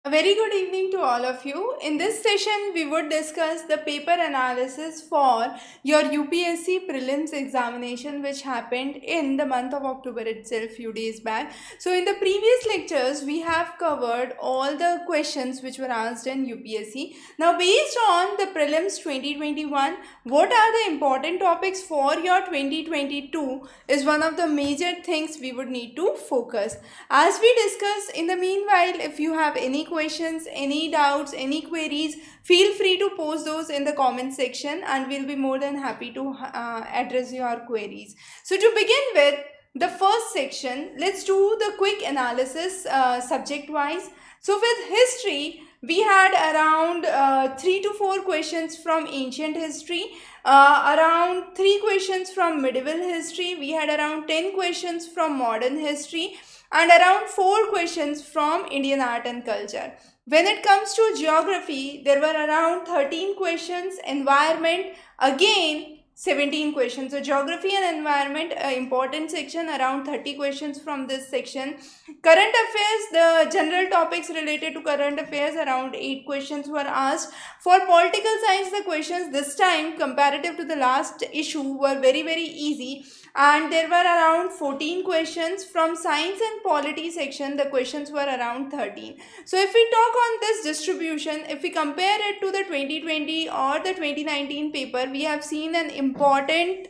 A very good evening to all of you. In this session, we would discuss the paper analysis for your UPSC Prelims examination, which happened in the month of October itself, few days back. So, in the previous lectures, we have covered all the questions which were asked in UPSC. Now, based on the Prelims 2021, what are the important topics for your 2022 is one of the major things we would need to focus. As we discuss, in the meanwhile, if you have any questions, any doubts, any queries, feel free to post those in the comment section and we'll be more than happy to address your queries. So to begin with the first section, let's do the quick analysis subject wise. So with history, we had around 3 to 4 questions from ancient history, around 3 questions from medieval history, we had around 10 questions from modern history, and around 4 questions from Indian art and culture. When it comes to geography, there were around 13 questions, environment, again 17 questions. So geography and environment, important section, around 30 questions from this section. Current affairs, the general topics related to current affairs, around 8 questions were asked. For political science, the questions this time comparative to the last issue were very easy, and there were around 14 questions. From science and polity section, the questions were around 13. So if we talk on this distribution, if we compare it to the 2020 or the 2019 paper, we have seen an important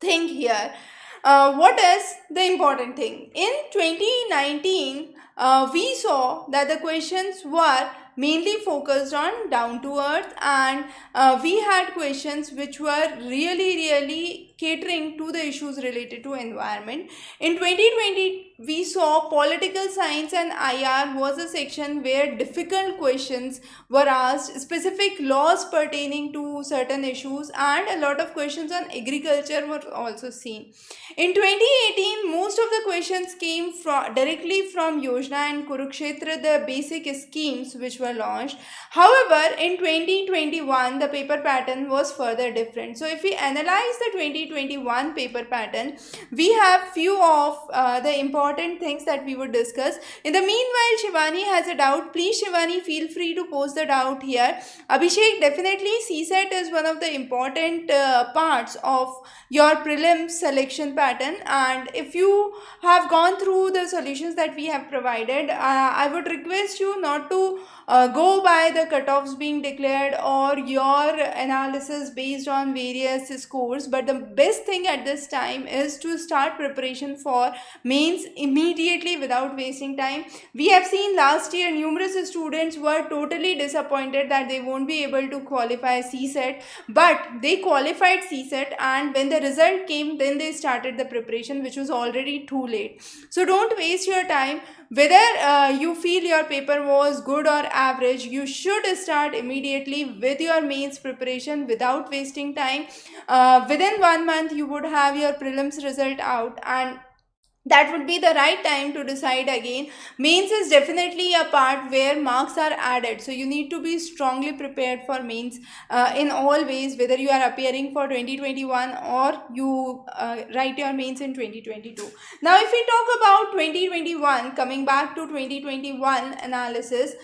thing here. What is the important thing? In 2019, we saw that the questions were mainly focused on down to earth, and we had questions which were really catering to the issues related to environment. In 2020, we saw political science and IR was a section where difficult questions were asked, specific laws pertaining to certain issues, and a lot of questions on agriculture were also seen. In 2018, most of the questions came directly from Yojana and Kurukshetra, the basic schemes which were launched. However, in 2021, the paper pattern was further different. So if we analyze the 2021 paper pattern, we have few of the important things that we would discuss. In the meanwhile, Shivani has a doubt. Please, Shivani, feel free to post the doubt here. Abhishek, definitely CSET is one of the important parts of your prelims selection pattern, and if you have gone through the solutions that we have provided, I would request you not to go by the cutoffs being declared or your analysis based on various scores, but the best thing at this time is to start preparation for mains immediately without wasting time. We have seen last year numerous students were totally disappointed that they won't be able to qualify CSET, but they qualified CSET, and when the result came, then they started the preparation, which was already too late. So don't waste your time. Whether you feel your paper was good or average, you should start immediately with your mains preparation without wasting time. Within 1 month, you would have your prelims result out, and that would be the right time to decide again. Mains is definitely a part where marks are added, so you need to be strongly prepared for mains in all ways, whether you are appearing for 2021 or you write your mains in 2022. Now if we talk about 2021, coming back to 2021 analysis,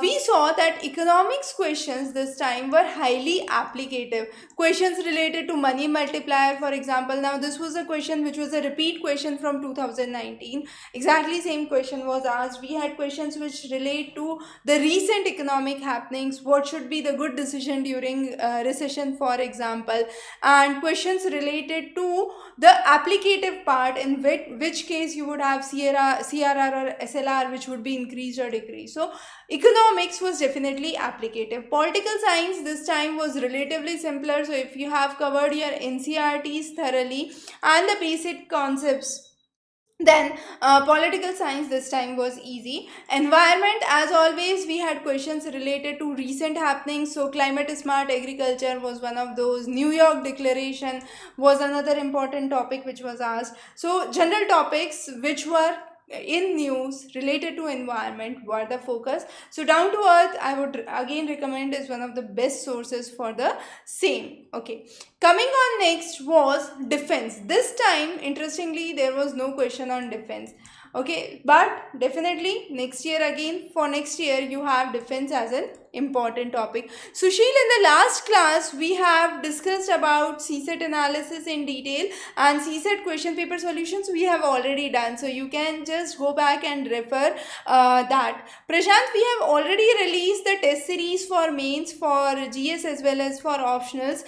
we saw that economics questions this time were highly applicative. Questions related to money multiplier, for example. Now this was a question which was a repeat question from 2019. Exactly same question was asked. We had questions which relate to the recent economic happenings, what should be the good decision during recession, for example, and questions related to the applicative part, in which case you would have CRR or SLR, which would be increased or decreased. So economics was definitely applicative. Political science this time was relatively simpler, so if you have covered your NCRTs thoroughly and the basic concepts, then political science this time was easy. Environment, as always, we had questions related to recent happenings, so climate smart agriculture was one of those. New York declaration was another important topic which was asked. So general topics which were in news related to environment were the focus. So down to earth, I would again recommend, is one of the best sources for the same. Okay, Coming on next was defense. This time, interestingly, there was no question on defense. Okay, but definitely next year again, for next year, you have defense as an important topic. Sushil, in the last class, we have discussed about CSET analysis in detail, and CSET question paper solutions we have already done. So you can just go back and refer that. Prashant, we have already released the test series for mains, for GS as well as for optionals.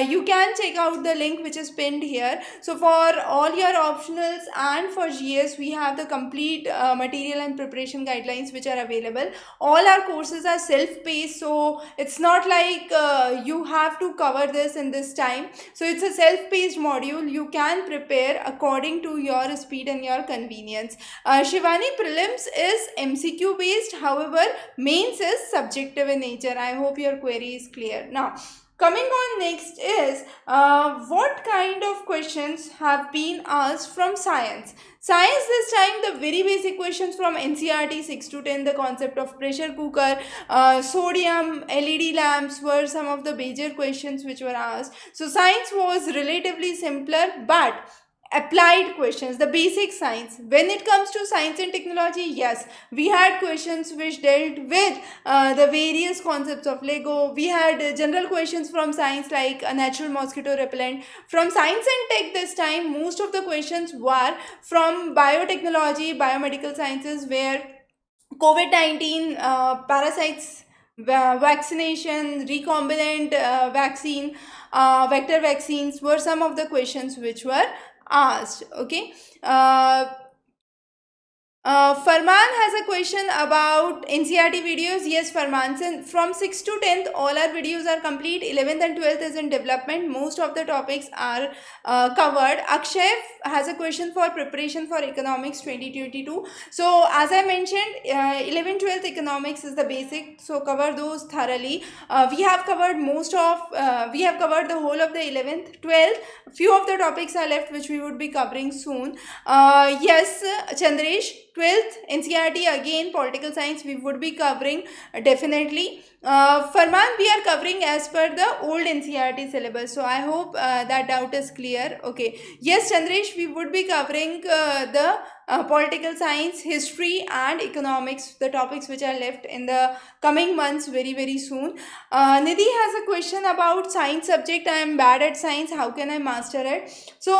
You can check out the link which is pinned here. So for all your optionals and for GS, we have the complete material and preparation guidelines which are available. All our courses are self-paced, so it's not like you have to cover this in this time. So it's a self-paced module. You can prepare according to your speed and your convenience. Shivani, prelims is MCQ based, however mains is subjective in nature. I hope your query is clear. Now coming on next is what kind of questions have been asked from science. Science this time, the very basic questions from NCERT 6 to 10, the concept of pressure cooker, sodium, LED lamps were some of the major questions which were asked. So science was relatively simpler, but applied questions, the basic science. When it comes to science and technology, yes, we had questions which dealt with the various concepts of Lego. We had general questions from science like a natural mosquito repellent. From science and tech this time, most of the questions were from biotechnology, biomedical sciences, where COVID-19, parasites, vaccination, recombinant vaccine, vector vaccines were some of the questions which were asked. Okay. Farman has a question about NCERT videos. Yes, Farman, from 6th to 10th, all our videos are complete. 11th and 12th is in development. Most of the topics are covered. Akshay has a question for preparation for economics 2022. So, as I mentioned, 11th, 12th economics is the basic. So, cover those thoroughly. We have covered we have covered the whole of the 11th, 12th. Few of the topics are left which we would be covering soon. Yes, Chandresh, 12th NCERT, again political science we would be covering definitely. Farman, we are covering as per the old NCERT syllabus. So I hope that doubt is clear. Okay. Yes, Chandresh, we would be covering the political science, history and economics, the topics which are left in the coming months very soon. Nidhi has a question about science subject. I am bad at science. How can I master it? So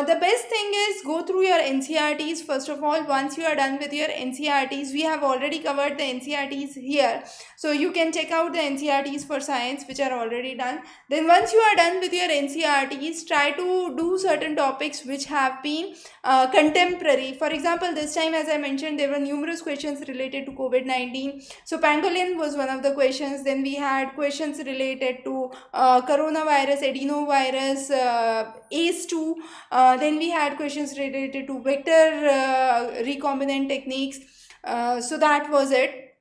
the best thing is go through your NCERTs first of all. Once you are done with your NCERTs, we have already covered the NCERTs here. So you can check out the NCERTs for science which are already done. Then once you are done with your NCERTs, try to do certain topics which have been contemporary. For example, this time as I mentioned, there were numerous questions related to COVID-19. So pangolin was one of the questions. Then we had questions related to coronavirus, adenovirus, ACE2. Then we had questions related to vector recombinant techniques. So that was it.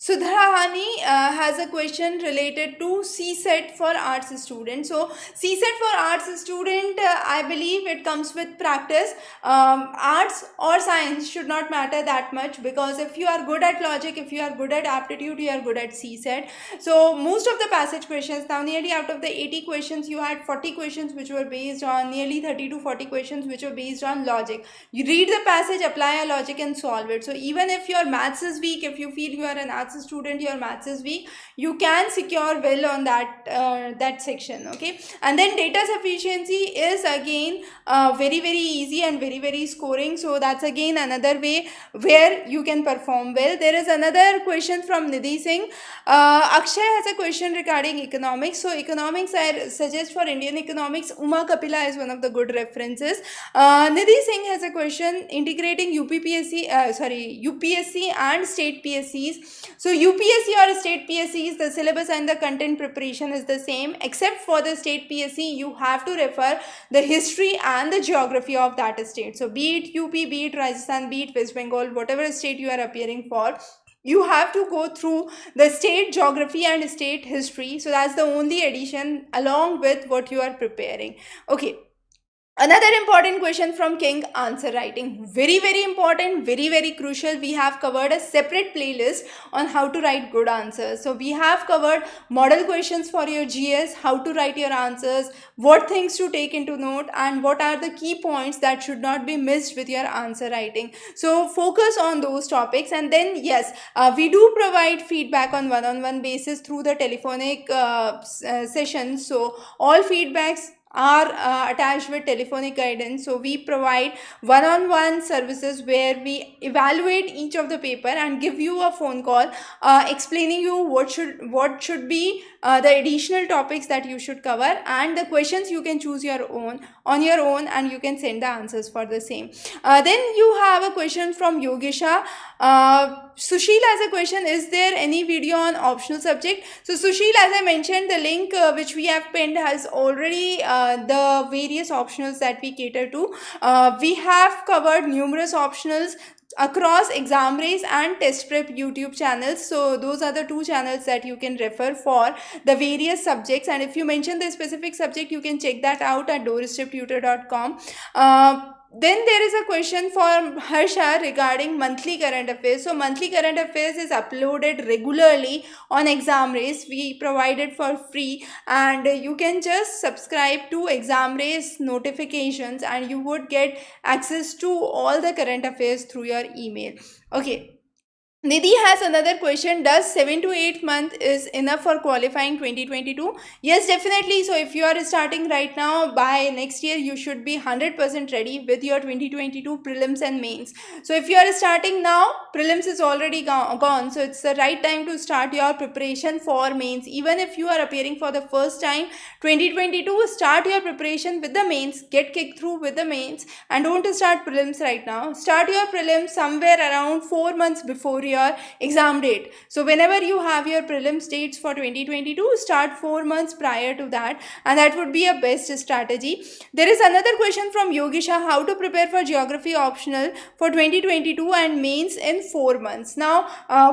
Sudhahani has a question related to CSET for arts student. So CSET for arts student, I believe it comes with practice. Arts or science should not matter that much, because if you are good at logic, if you are good at aptitude, you are good at CSET. So most of the passage questions, now nearly out of the 80 questions, you had 40 questions which were based on, nearly 30 to 40 questions which were based on logic. You read the passage, apply a logic and solve it. So even if your maths is weak, if you feel you are an arts student, your maths is weak, you can secure well on that section. Okay. And then data sufficiency is again very easy and very scoring. So that's again another way where you can perform well. There is another question from Nidhi Singh. Akshay has a question regarding economics. So economics, I suggest for Indian economics, Uma Kapila is one of the good references. Nidhi Singh has a question integrating UPSC and state PSCs. So UPSC or state PSCs, the syllabus and the content preparation is the same, except for the state PSC, you have to refer the history and the geography of that state. So be it UP, be it Rajasthan, be it West Bengal, whatever state you are appearing for, you have to go through the state geography and state history. So that's the only addition along with what you are preparing. Okay. Another important question from King, answer writing. Very, very important, very, very crucial. We have covered a separate playlist on how to write good answers. So we have covered model questions for your GS, how to write your answers, what things to take into note, and what are the key points that should not be missed with your answer writing. So focus on those topics. And then yes, we do provide feedback on one-on-one basis through the telephonic sessions. So all feedbacks are attached with telephonic guidance. So we provide one-on-one services where we evaluate each of the paper and give you a phone call explaining you what should be the additional topics that you should cover, and the questions you can choose your own on your own, and you can send the answers for the same. Then you have a question from Yogisha. Sushil has a question: is there any video on optional subject? So Sushil, as I mentioned, the link which we have pinned has already the various optionals that we cater to. We have covered numerous optionals across Examrace and Test Prep YouTube channels. So those are the two channels that you can refer for the various subjects, and if you mention the specific subject, you can check that out at doorsteptutor.com. Then there is a question for Harsha regarding monthly current affairs. So monthly current affairs is uploaded regularly on Examrace. We provide it for free, and you can just subscribe to Examrace notifications and you would get access to all the current affairs through your email. Okay. Nidhi has another question: does 7 to 8 month is enough for qualifying 2022? Yes, definitely. So if you are starting right now, by next year you should be 100% ready with your 2022 prelims and mains. So if you are starting now, prelims is already gone, so it's the right time to start your preparation for mains. Even if you are appearing for the first time 2022, start your preparation with the mains, get kicked through with the mains, and don't start prelims right now. Start your prelims somewhere around 4 months before your exam date. So whenever you have your prelims dates for 2022, start 4 months prior to that, and that would be a best strategy. There is another question from Yogisha: how to prepare for geography optional for 2022 and mains in 4 months. Now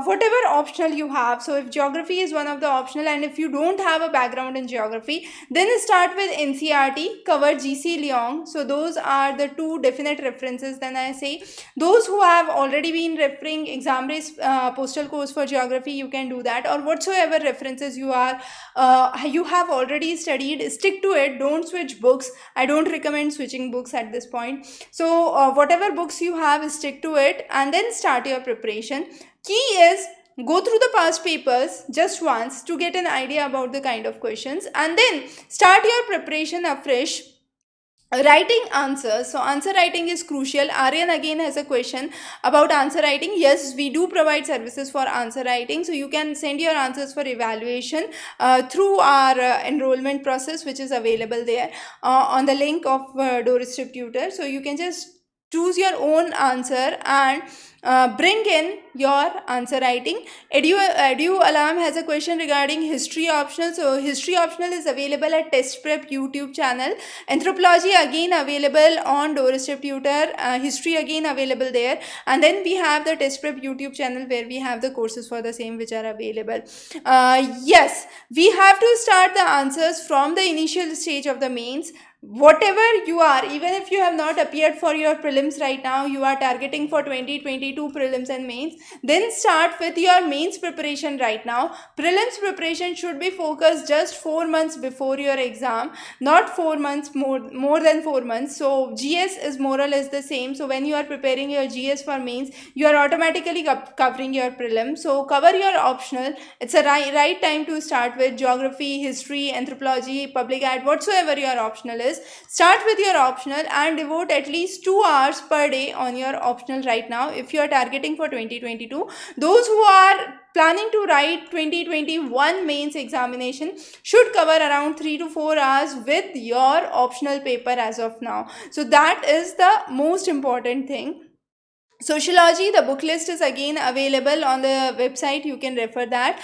whatever optional you have, so if geography is one of the optional and if you don't have a background in geography, then start with NCRT, cover GC Leong. So those are the two definite references. Then I say those who have already been referring Examrace postal course for geography, you can do that, or whatsoever references you have already studied, stick to it. Don't switch books. I don't recommend switching books at this point. So whatever books you have, stick to it, and then start your preparation. Key is go through the past papers just once to get an idea about the kind of questions, and then start your preparation afresh. Writing answers. So answer writing is crucial. Aryan again has a question about answer writing. Yes, we do provide services for answer writing. So you can send your answers for evaluation through our enrollment process, which is available there on the link of Doorstep Tutor. So you can just choose your own answer and bring in your answer writing. Edu Alarm has a question regarding history optional. So history optional is available at Test Prep YouTube channel. Anthropology again available on Doorstep Tutor. History again available there. And then we have the Test Prep YouTube channel where we have the courses for the same which are available. Yes, we have to start the answers from the initial stage of the mains. Whatever you are, even if you have not appeared for your prelims right now, you are targeting for 2022 prelims and mains, then start with your mains preparation right now. Prelims preparation should be focused just 4 months before your exam, not 4 months, more than 4 months. So GS is more or less the same. So when you are preparing your GS for mains, you are automatically covering your prelims. So cover your optional. It's a right time to start with geography, history, anthropology, public ad, whatsoever your optional is. Start with your optional and devote at least 2 hours per day on your optional right now if you are targeting for 2022. Those who are planning to write 2021 mains examination should cover around 3 to 4 hours with your optional paper as of now. So that is the most important thing. Sociology, the book list is again available on the website. You can refer that.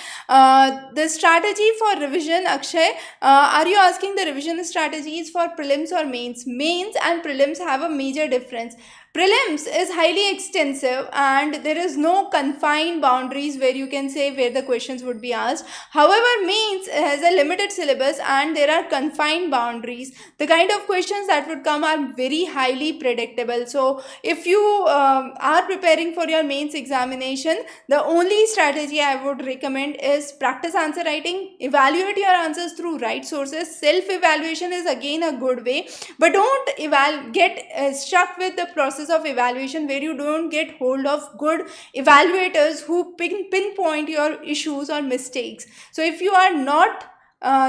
The strategy for revision, Akshay, are you asking the revision strategies for prelims or mains? Mains and prelims have a major difference. Prelims is highly extensive and there is no confined boundaries where you can say where the questions would be asked. However, mains has a limited syllabus and there are confined boundaries. The kind of questions that would come are very highly predictable. So if you are preparing for your mains examination, the only strategy I would recommend is practice answer writing, evaluate your answers through right sources. Self evaluation is again a good way, but don't get stuck with the process of evaluation where you don't get hold of good evaluators who pinpoint your issues or mistakes. So if you are not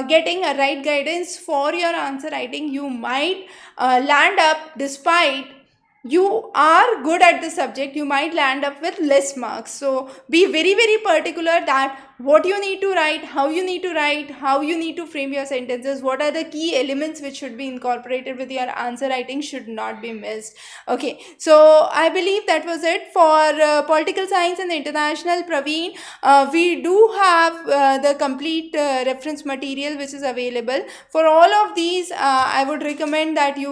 getting a right guidance for your answer writing, you might land up, despite you are good at the subject, you might land up with less marks. So be very very particular that what you need to write, how you need to write, how you need to frame your sentences, what are the key elements which should be incorporated with your answer writing should not be missed. Okay, so I believe that was it for political science and international. Praveen, we do have the complete reference material which is available for all of these. I would recommend that you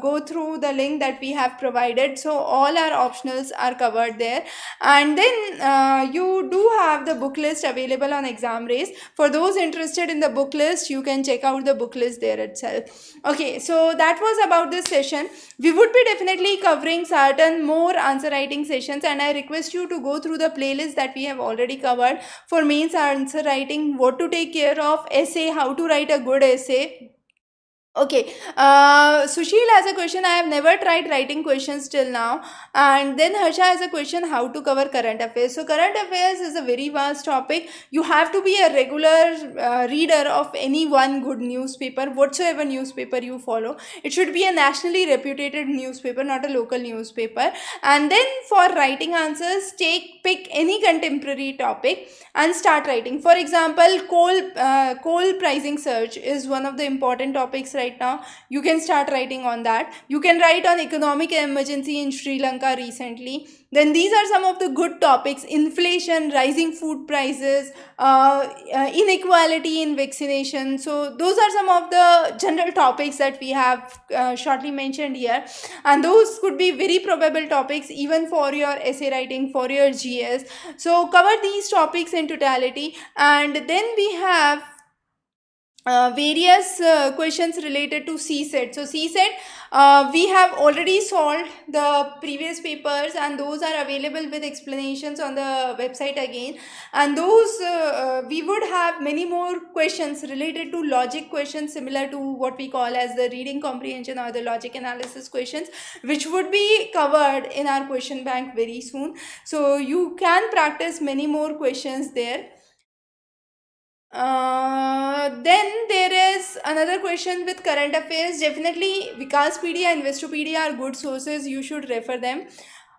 go through the link that we have provided. So all our optionals are covered there, and then you do have the book list available on Examrace. For those interested in the book list, you can check out the book list there itself. Okay, so that was about this session. We would be definitely covering certain more answer writing sessions, and I request you to go through the playlist that we have already covered for mains answer writing, what to take care of, essay, how to write a good essay. Okay, Sushil has a question. I have never tried writing questions till now. And then Harsha has a question, how to cover current affairs. So current affairs is a very vast topic. You have to be a regular reader of any one good newspaper, whatsoever newspaper you follow. It should be a nationally reputed newspaper, not a local newspaper. And then for writing answers, pick any contemporary topic and start writing. For example, coal pricing surge is one of the important topics right now. You can start writing on that. You can write on economic emergency in Sri Lanka recently. Then these are some of the good topics: inflation, rising food prices, inequality in vaccination. So those are some of the general topics that we have shortly mentioned here, and those could be very probable topics even for your essay writing, for your GS. So cover these topics in totality, and then we have various questions related to CSET. So CSET, we have already solved the previous papers, and those are available with explanations on the website again. And those we would have many more questions related to logic questions, similar to what we call as the reading comprehension or the logic analysis questions, which would be covered in our question bank very soon. So you can practice many more questions there. Then there is another question with current affairs. Definitely Vikaspedia and Investopedia are good sources. You should refer them.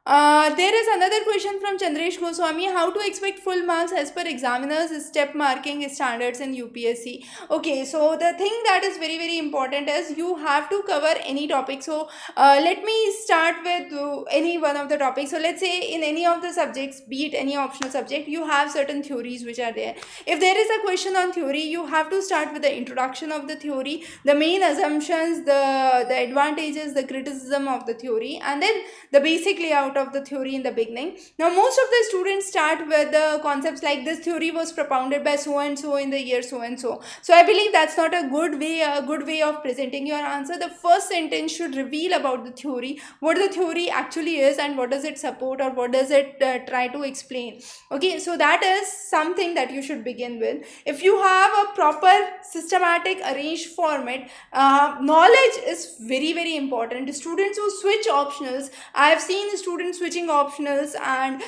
There is another question from Chandresh Goswami. How to expect full marks as per examiners step marking standards in UPSC? Okay, so the thing that is very very important is you have to cover any topic. So let me start with any one of the topics. So let's say in any of the subjects, be it any optional subject, you have certain theories which are there. If there is a question on theory, you have to start with the introduction of the theory, the main assumptions, the advantages, the criticism of the theory, and then the basic layout of the theory in the beginning. Now most of the students start with the concepts like this theory was propounded by so and so in the year so and so. So I believe that's not a good way of presenting your answer. The first sentence should reveal about the theory, what the theory actually is, and what does it support, or what does it try to explain. Okay, so that is something that you should begin with. If you have a proper systematic arranged format, knowledge is very very important. Students who switch optionals, I have seen students switching optionals, and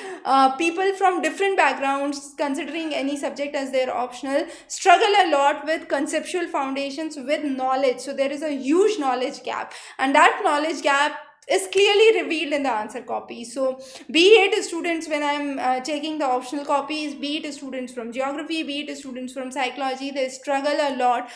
people from different backgrounds considering any subject as their optional struggle a lot with conceptual foundations, with knowledge. So there is a huge knowledge gap, and that knowledge gap is clearly revealed in the answer copy. So be it students, when I'm checking the optional copies, be it students from geography, be it students from psychology, they struggle a lot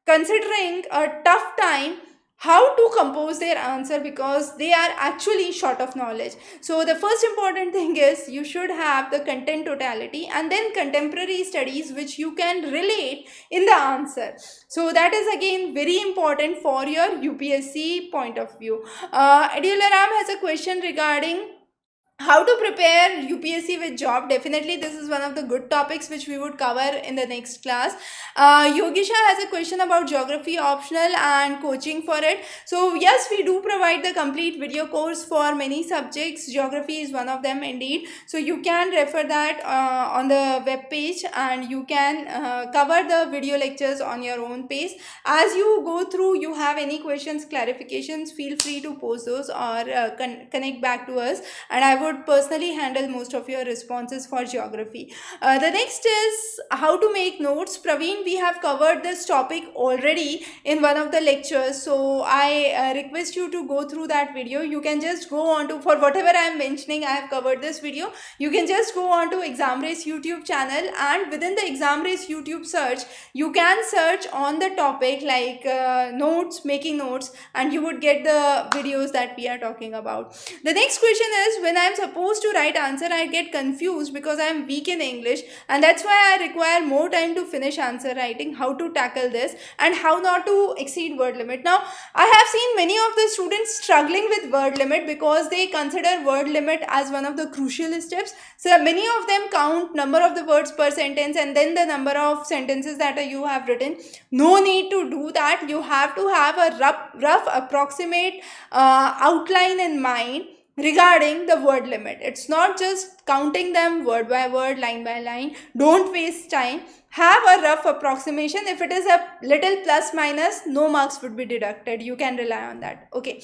considering a tough time how to compose their answer, because they are actually short of knowledge. So the first important thing is you should have the content totality and then contemporary studies which you can relate in the answer. So that is again very important for your UPSC point of view. Edularam has a question regarding how to prepare UPSC with job. Definitely this is one of the good topics which we would cover in the next class. Yogisha has a question about geography optional and coaching for it. So yes, we do provide the complete video course for many subjects. Geography is one of them indeed. So you can refer that on the web page, and you can cover the video lectures on your own pace. As you go through, you have any questions, clarifications, feel free to post those, or connect back to us, and I would personally handle most of your responses for geography. The next is how to make notes. Praveen, we have covered this topic already in one of the lectures, so I request you to go through that video. You can just go on to, for whatever I am mentioning, I have covered this video. You can just go on to Examrace YouTube channel, and within the Examrace YouTube search, you can search on the topic like notes, making notes, and you would get the videos that we are talking about. The next question is, when I am supposed to write answer, I get confused because I am weak in English, and that's why I require more time to finish answer writing. How to tackle this and how not to exceed word limit? Now, I have seen many of the students struggling with word limit because they consider word limit as one of the crucial steps. So many of them count number of the words per sentence and then the number of sentences that you have written. No need to do that. You have to have a rough approximate outline in mind regarding the word limit. It's not just counting them word by word, line by line. Don't waste time. Have a rough approximation. If it is a little plus minus, no marks would be deducted. You can rely on that. Okay.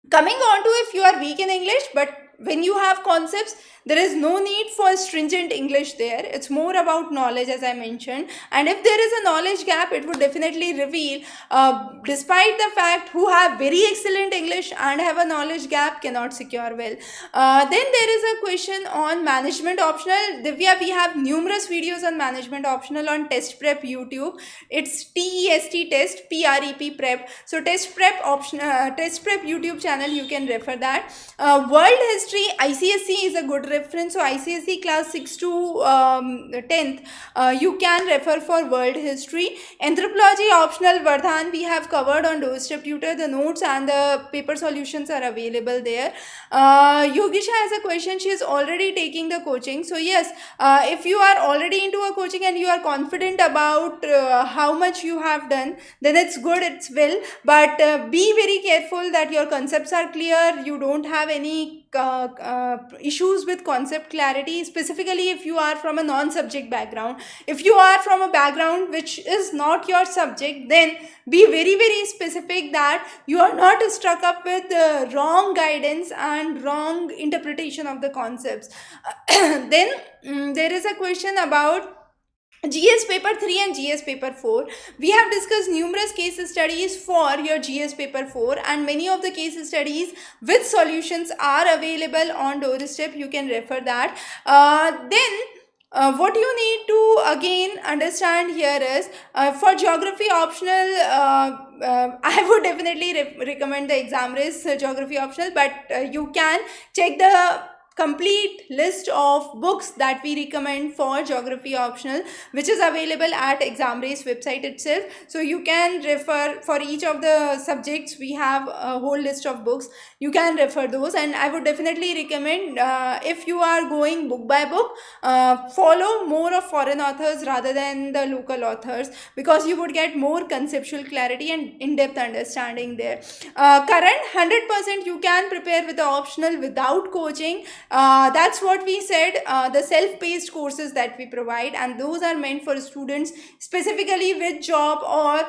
Coming on to, if you are weak in English, but when you have concepts, there is no need for stringent English there. It's more about knowledge, as I mentioned. And if there is a knowledge gap, it would definitely reveal, despite the fact who have very excellent English and have a knowledge gap cannot secure well. Then there is a question on management optional. Divya, we have numerous videos on management optional on Test Prep YouTube. It's TEST test, PREP prep. So Test Prep YouTube channel, you can refer that. World history, ICSE is a good reference. So ICSE class 6 to 10th, you can refer for world history. Anthropology optional, Vardhan, we have covered on Doorstep Tutor. The notes and the paper solutions are available there. Yogisha has a question. She is already taking the coaching. So yes, if you are already into a coaching and you are confident about how much you have done, then it's good, it's well. But be very careful that your concepts are clear. You don't have any issues with concept clarity, specifically if you are from a non-subject background. If you are from a background which is not your subject, then be very specific that you are not stuck up with wrong guidance and wrong interpretation of the concepts. Then there is a question about GS paper 3 and GS paper 4. We have discussed numerous case studies for your GS paper 4, and many of the case studies with solutions are available on Doorstep. You can refer that. What you need to again understand here is, for geography optional, I would definitely recommend the Examrace geography optional, but you can check the complete list of books that we recommend for geography optional, which is available at Examrace website itself. So you can refer for each of the subjects. We have a whole list of books. You can refer those, and I would definitely recommend, if you are going book by book, follow more of foreign authors rather than the local authors, because you would get more conceptual clarity and in-depth understanding there. Current 100% you can prepare with the optional without coaching. That's what we said, the self-paced courses that we provide, and those are meant for students specifically with job or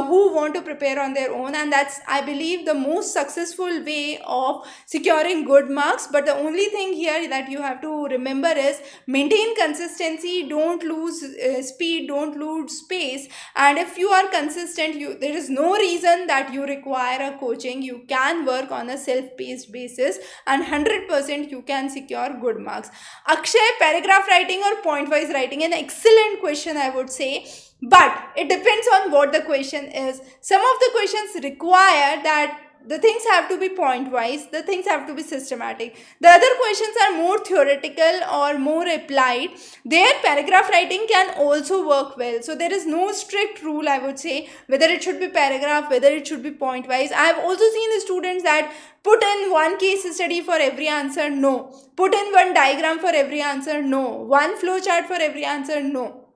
who want to prepare on their own, and that's, I believe, the most successful way of securing good marks. But the only thing here that you have to remember is maintain consistency, don't lose speed, don't lose pace, and if you are consistent, there is no reason that you require a coaching. You can work on a self-paced basis, and 100% you can secure good marks. Akshay, paragraph writing or point wise writing, an excellent question, I would say, but it depends on what the question is. Some of the questions require that the things have to be point wise, the things have to be systematic. The other questions are more theoretical or more applied. Their paragraph writing can also work well. So there is no strict rule, I would say, whether it should be paragraph, whether it should be point wise. I have also seen the students that put in one case study for every answer, no. Put in one diagram for every answer, no. One flow chart for every answer, no.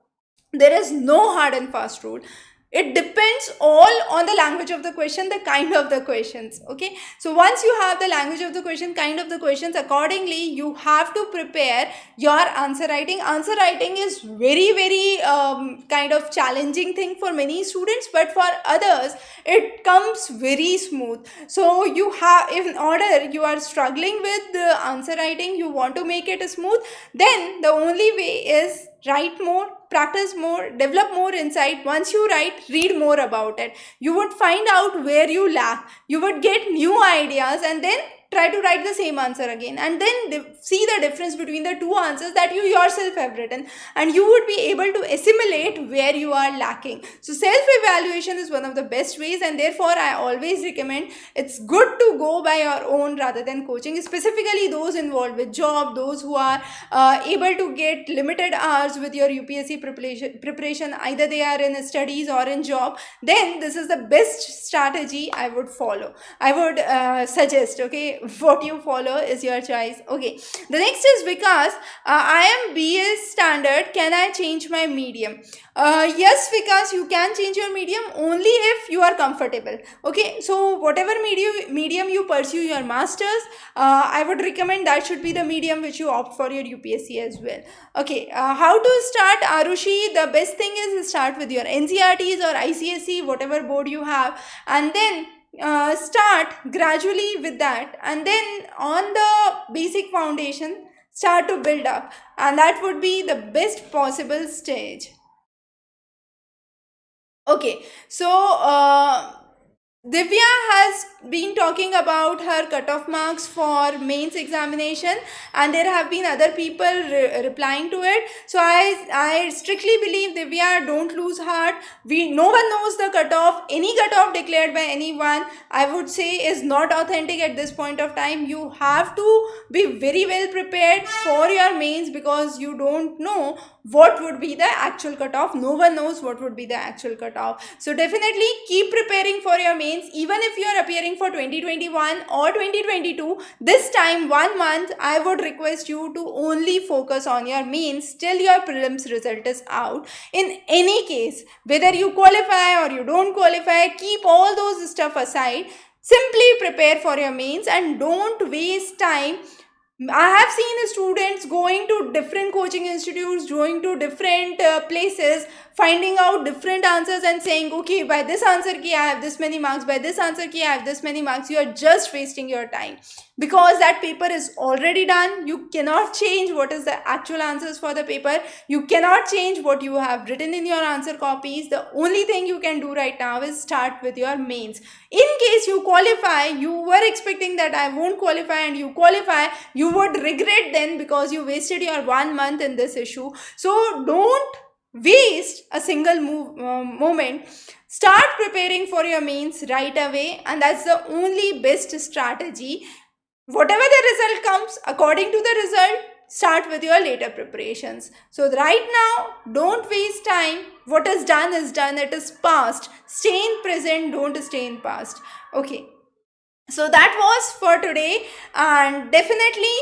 There is no hard and fast rule. It depends all on the language of the question, the kind of the questions. Okay, so once you have the language of the question, kind of the questions, accordingly you have to prepare your answer writing. Answer writing is very kind of challenging thing for many students, but for others it comes very smooth. So you have, if in order you are struggling with the answer writing, you want to make it smooth, then the only way is write more, practice more, develop more insight. Once you write, read more about it. You would find out where you lack. You would get new ideas and then try to write the same answer again, and then see the difference between the two answers that you yourself have written, and you would be able to assimilate where you are lacking. So self-evaluation is one of the best ways, and therefore I always recommend it's good to go by your own rather than coaching, specifically those involved with job, those who are able to get limited hours with your UPSC preparation, either they are in studies or in job. Then this is the best strategy I would follow, I would suggest. Okay, what you follow is your choice. Okay, the next is Vikas. I am BS standard, can I change my medium? Yes Vikas, you can change your medium only if you are comfortable. Okay, so whatever medium you pursue your masters, I would recommend that should be the medium which you opt for your UPSC as well. Okay, how to start, Arushi? The best thing is start with your NCRTs or ICSE, whatever board you have, and then start gradually with that, and then on the basic foundation start to build up, and that would be the best possible stage. Okay, so Divya has been talking about her cutoff marks for mains examination, and there have been other people replying to it. So I strictly believe, Divya, don't lose heart. No one knows the cutoff. Any cutoff declared by anyone, I would say, is not authentic at this point of time. You have to be very well prepared for your mains, because you don't know what would be the actual cutoff. No one knows what would be the actual cutoff. So definitely keep preparing for your mains. Even if you are appearing for 2021 or 2022, this time 1 month, I would request you to only focus on your mains till your prelims result is out. In any case, whether you qualify or you don't qualify, keep all those stuff aside. Simply prepare for your mains and don't waste time. I have seen students going to different coaching institutes, going to different places, finding out different answers and saying, okay, by this answer key I have this many marks, by this answer key I have this many marks. You are just wasting your time, because that paper is already done. You cannot change what is the actual answers for the paper. You cannot change what you have written in your answer copies. The only thing you can do right now is start with your mains. In case you qualify, you were expecting that I won't qualify, and you qualify, you would regret then, because you wasted your 1 month in this issue. So don't waste a single moment. Start preparing for your mains right away, and that's the only best strategy. Whatever the result comes, according to the result, start with your later preparations. So right now, don't waste time. What is done is done. It is past. Stay in present, don't stay in past. Okay, so that was for today, and definitely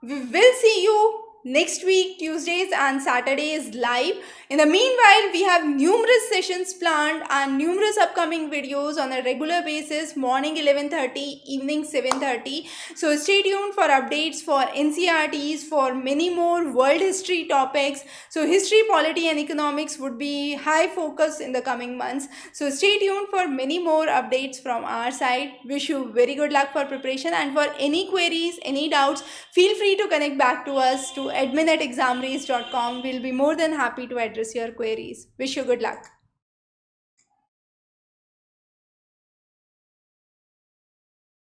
we will see you next week, Tuesdays and Saturdays live. In the meanwhile, we have numerous sessions planned and numerous upcoming videos on a regular basis, morning 11:30, evening 7:30. So stay tuned for updates for NCRTs, for many more world history topics. So history, polity and economics would be high focus in the coming months. So stay tuned for many more updates from our side. Wish you very good luck for preparation, and for any queries, any doubts, feel free to connect back to us to admin@examrace.com. We'll be more than happy to address your queries. Wish you good luck.